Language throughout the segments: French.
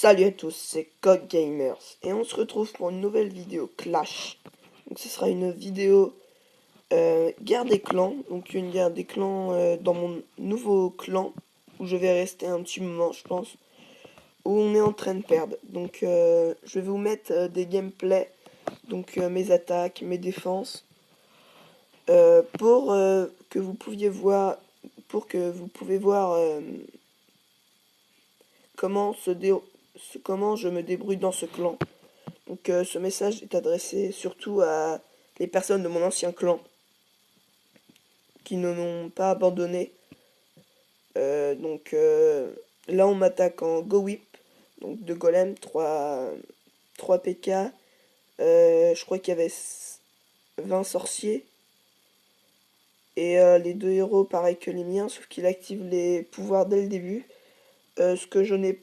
Salut à tous, c'est Code Gamers et on se retrouve pour une nouvelle vidéo Clash. Donc ce sera une vidéo guerre des clans, donc une guerre des clans dans mon nouveau clan où je vais rester un petit moment je pense, où on est en train de perdre. Donc je vais vous mettre des gameplays, donc mes attaques, mes défenses, pour que vous pouviez voir, comment comment je me débrouille dans ce clan. Donc ce message est adressé surtout à les personnes de mon ancien clan qui ne m'ont pas abandonné. Là on m'attaque en Go Whip, donc de golem, 3 PK. Je crois qu'il y avait 20 sorciers. Et les deux héros pareil que les miens, sauf qu'il active les pouvoirs dès le début. Ce que je n'ai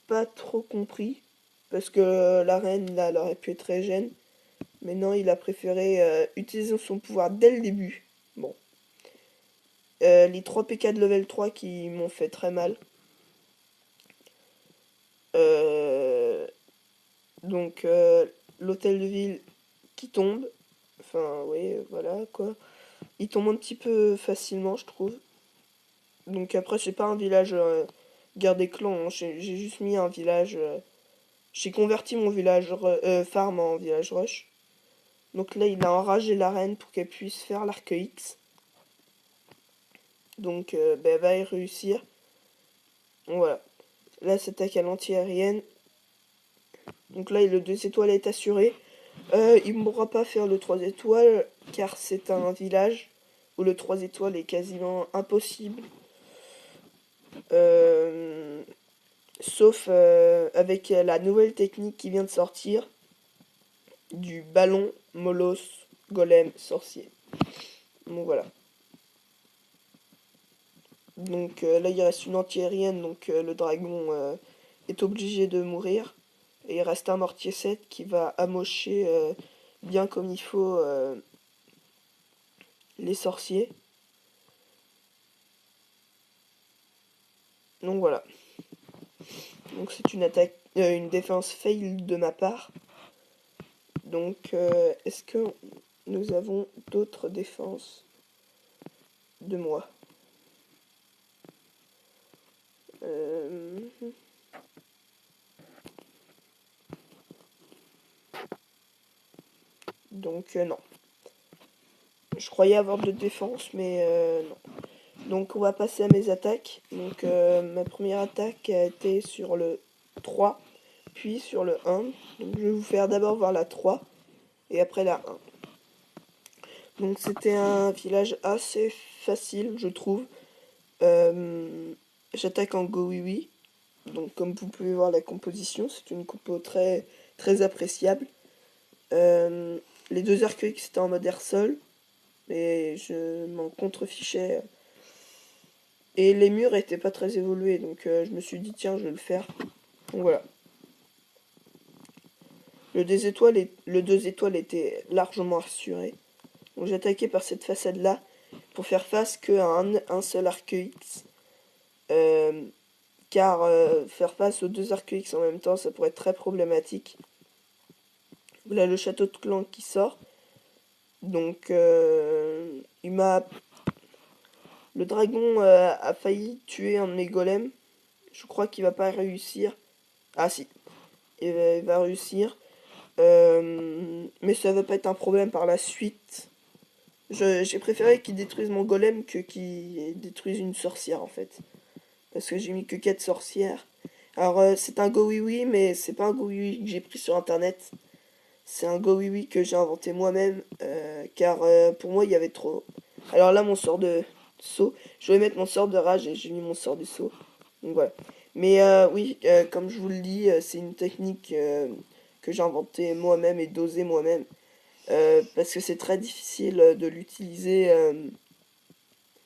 pas trop compris, parce que la reine là, elle aurait pu être très gêne. Mais non, il a préféré utiliser son pouvoir dès le début. Bon. Les 3 PK de level 3 qui m'ont fait très mal. Euh, L'hôtel de ville qui tombe. Enfin, oui, voilà quoi. Il tombe un petit peu facilement, je trouve. Donc après, c'est pas un village guerre des clans. Hein. J'ai juste mis un village. J'ai converti mon village farm en village rush. Donc là, il a enragé la reine pour qu'elle puisse faire l'arc X. Donc, elle va y réussir. Voilà. Là, cette attaque à l'anti-aérienne. Donc là, le 2 étoiles est assuré. Il ne pourra pas faire le 3 étoiles, car c'est un village où le 3 étoiles est quasiment impossible. Sauf avec la nouvelle technique qui vient de sortir, du ballon, molosse, golem, sorcier. Donc voilà. Donc là il reste une anti-aérienne, donc le dragon est obligé de mourir. Et il reste un mortier 7 qui va amocher bien comme il faut les sorciers. Donc voilà. Donc c'est une attaque, une défense fail de ma part. Donc est-ce que nous avons d'autres défenses de moi? Donc non. Je croyais avoir de défense, mais non. Donc on va passer à mes attaques. Donc ma première attaque a été sur le 3, puis sur le 1. Donc je vais vous faire d'abord voir la 3 et après la 1. Donc c'était un village assez facile, je trouve. J'attaque en Go Oui. Donc comme vous pouvez voir la composition, c'est une compo très, très appréciable. Les deux arcs c'était en mode air sol, mais je m'en contrefichais. Et les murs étaient pas très évolués, donc je me suis dit tiens je vais le faire. Donc voilà. Le 2 étoiles était largement assuré. Donc j'ai attaqué par cette façade là pour faire face qu'à un seul arc X. Car faire face aux deux arcs X en même temps ça pourrait être très problématique. Là le château de clan qui sort. Donc il m'a... Le dragon a failli tuer un de mes golems. Je crois qu'il va pas réussir. Ah si, il va réussir. Mais ça va pas être un problème par la suite. J'ai préféré qu'il détruise mon golem que qu'il détruise une sorcière en fait. Parce que j'ai mis que 4 sorcières. Alors c'est un Go Oui Oui, mais c'est pas un Go Oui Oui que j'ai pris sur internet. C'est un Go Oui Oui que j'ai inventé moi-même. Car pour moi il y avait trop. Alors là mon sort de saut. Je vais mettre mon sort de rage et j'ai mis mon sort de saut. Donc voilà. Mais oui, comme je vous le dis, c'est une technique que j'ai inventée moi-même et dosée moi-même. Parce que c'est très difficile de l'utiliser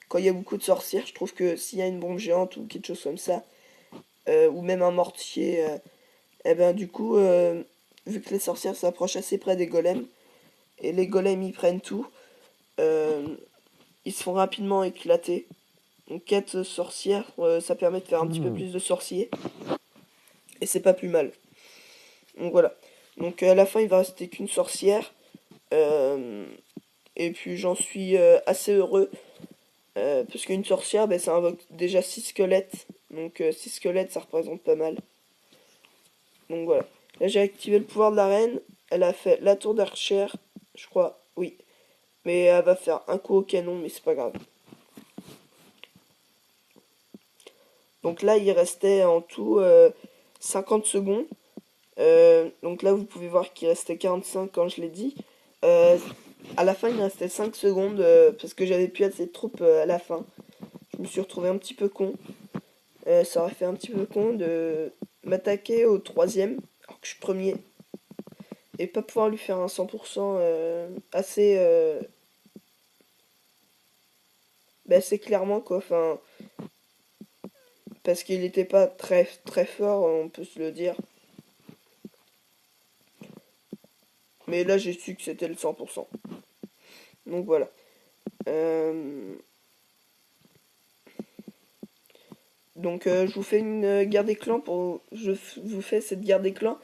quand il y a beaucoup de sorcières. Je trouve que s'il y a une bombe géante ou quelque chose comme ça, ou même un mortier, et ben du coup, vu que les sorcières s'approchent assez près des golems, et les golems y prennent tout, euh, ils se font rapidement éclater. Donc 4 sorcières, ça permet de faire un petit peu plus de sorciers. Et c'est pas plus mal. Donc voilà. Donc à la fin, il va rester qu'une sorcière. Et puis j'en suis assez heureux. Parce qu'une sorcière, ben, ça invoque déjà 6 squelettes. Donc 6 squelettes, ça représente pas mal. Donc voilà. Là, j'ai activé le pouvoir de la reine. Elle a fait la tour d'archer, je crois. Oui. Mais elle va faire un coup au canon, mais c'est pas grave. Donc là, il restait en tout 50 secondes. Donc là, vous pouvez voir qu'il restait 45 quand je l'ai dit. Euh, à la fin, il me restait 5 secondes parce que j'avais plus assez de troupes à la fin. Je me suis retrouvé un petit peu con. Ça aurait fait un petit peu con de m'attaquer au troisième, alors que je suis premier, et pas pouvoir lui faire un 100% assez, assez clairement quoi. Enfin, parce qu'il n'était pas très très fort, on peut se le dire. Mais là, j'ai su que c'était le 100%. Donc voilà. Donc je vous fais une guerre des clans vous fais cette guerre des clans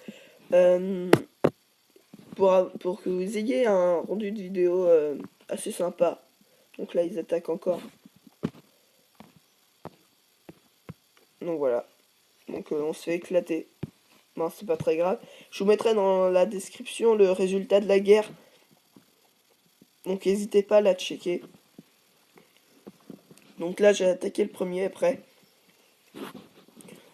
euh, pour que vous ayez un rendu de vidéo assez sympa. Donc là ils attaquent encore. Donc voilà. Donc on se fait éclater. Non, c'est pas très grave. Je vous mettrai dans la description le résultat de la guerre. Donc n'hésitez pas à la checker. Donc là j'ai attaqué le premier après.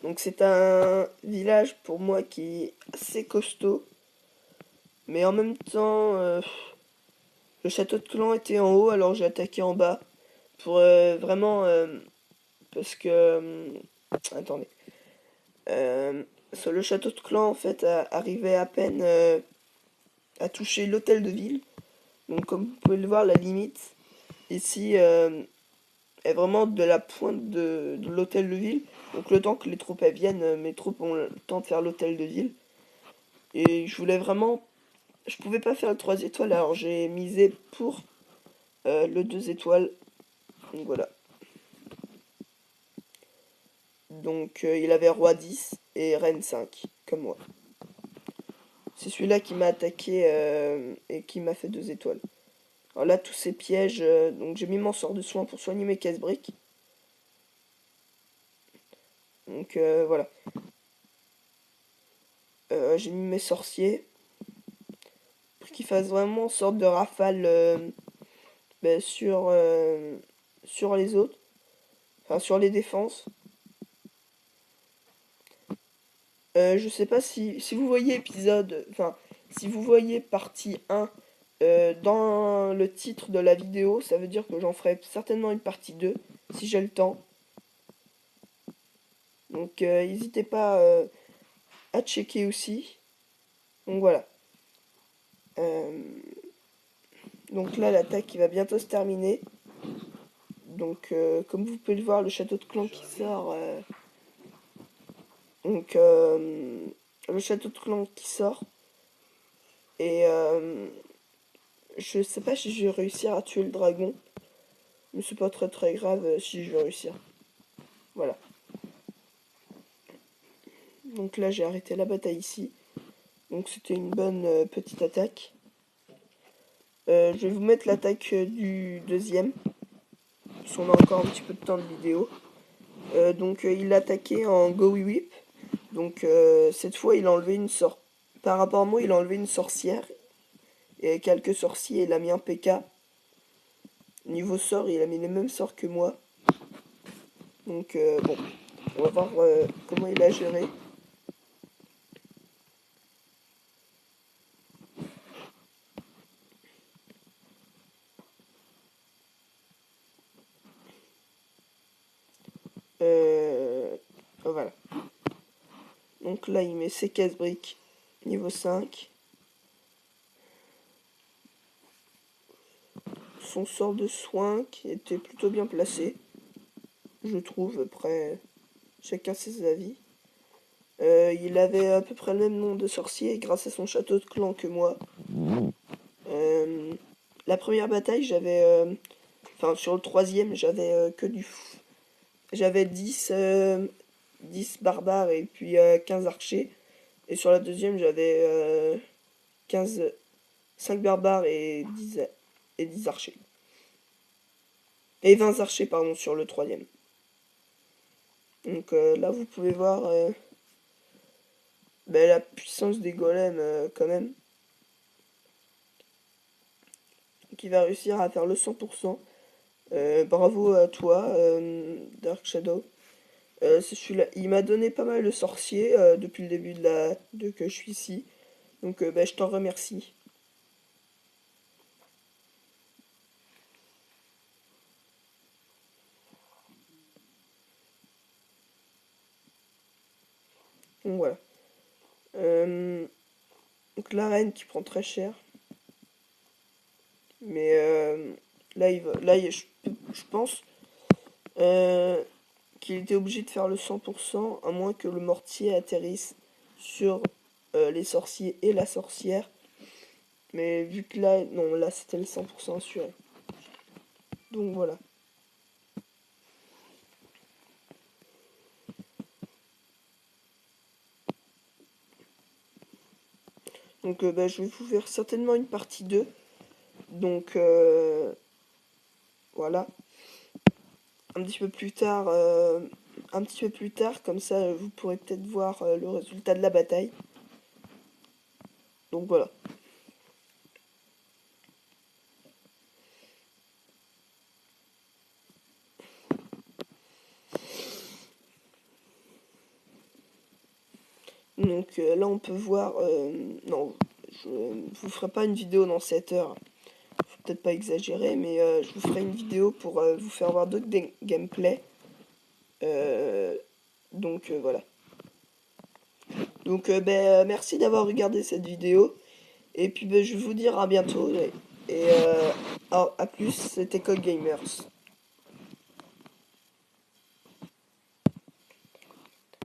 Donc c'est un village pour moi qui est assez costaud. Mais en même temps, le château de clan était en haut, alors j'ai attaqué en bas. Pour vraiment... parce que... attendez. Le château de clan, en fait, arrivait à peine à toucher l'hôtel de ville. Donc comme vous pouvez le voir, la limite, ici, est vraiment de la pointe de l'hôtel de ville. Donc le temps que les troupes elles viennent, mes troupes ont le temps de faire l'hôtel de ville. Et je voulais vraiment... Je pouvais pas faire le 3 étoiles, alors j'ai misé pour le 2 étoiles. Donc voilà. Donc il avait roi 10 et reine 5, comme moi. C'est celui-là qui m'a attaqué et qui m'a fait 2 étoiles. Alors là, tous ces pièges, donc j'ai mis mon sort de soin pour soigner mes casse-briques. Donc voilà. J'ai mis mes sorciers pour qu'ils fassent vraiment une sorte de rafale sur les autres. Enfin, sur les défenses. Je sais pas si vous voyez épisode... Enfin, si vous voyez partie 1 dans le titre de la vidéo, ça veut dire que j'en ferai certainement une partie 2, si j'ai le temps. Donc n'hésitez pas à checker aussi. Donc voilà. Euh, donc là, l'attaque qui va bientôt se terminer. Donc comme vous pouvez le voir, le château de clan qui sort... donc le château de clan qui sort. Et je sais pas si je vais réussir à tuer le dragon. Mais c'est pas très très grave si je vais réussir. Voilà. Donc là j'ai arrêté la bataille ici. Donc c'était une bonne petite attaque. Je vais vous mettre l'attaque du deuxième. Si on a encore un petit peu de temps de vidéo. Donc il l'a attaqué en Go Whip. Donc cette fois il a enlevé une sorte. Par rapport à moi il a enlevé une sorcière. Et quelques sorciers, il a mis un PK. Niveau sort, il a mis les mêmes sorts que moi. Donc bon, on va voir comment il a géré. Voilà. Donc là, il met ses casse-briques niveau 5. Son sort de soin qui était plutôt bien placé, je trouve. Après, chacun ses avis. Il avait à peu près le même nombre de sorciers grâce à son château de clan que moi. La première bataille, j'avais... Enfin, sur le troisième, j'avais que du... J'avais 10 10 barbares et puis 15 archers. Et sur la deuxième, j'avais 15, 5 barbares et 10 archers. Et 20 archers, pardon, sur le troisième. Donc là, vous pouvez voir la puissance des golems quand même. Qui va réussir à faire le 100%. Bravo à toi, Dark Shadow. C'est celui-là. Il m'a donné pas mal de sorciers depuis le début de que je suis ici. Donc je t'en remercie. Donc voilà. Donc l'arène qui prend très cher. Mais je pense qu'il était obligé de faire le 100%, à moins que le mortier atterrisse sur les sorciers et la sorcière. Mais vu que là, non, là c'était le 100% assuré. Donc voilà. Donc je vais vous faire certainement une partie 2. Donc voilà. Un petit peu plus tard, comme ça vous pourrez peut-être voir le résultat de la bataille. Donc voilà. Donc là on peut voir... non, je vous ferai pas une vidéo dans 7 heures. Faut peut-être pas exagérer, mais je vous ferai une vidéo pour vous faire voir d'autres gameplays. Donc voilà. Donc merci d'avoir regardé cette vidéo. Et puis je vais vous dire à bientôt. Et à plus, c'était Code Gamers.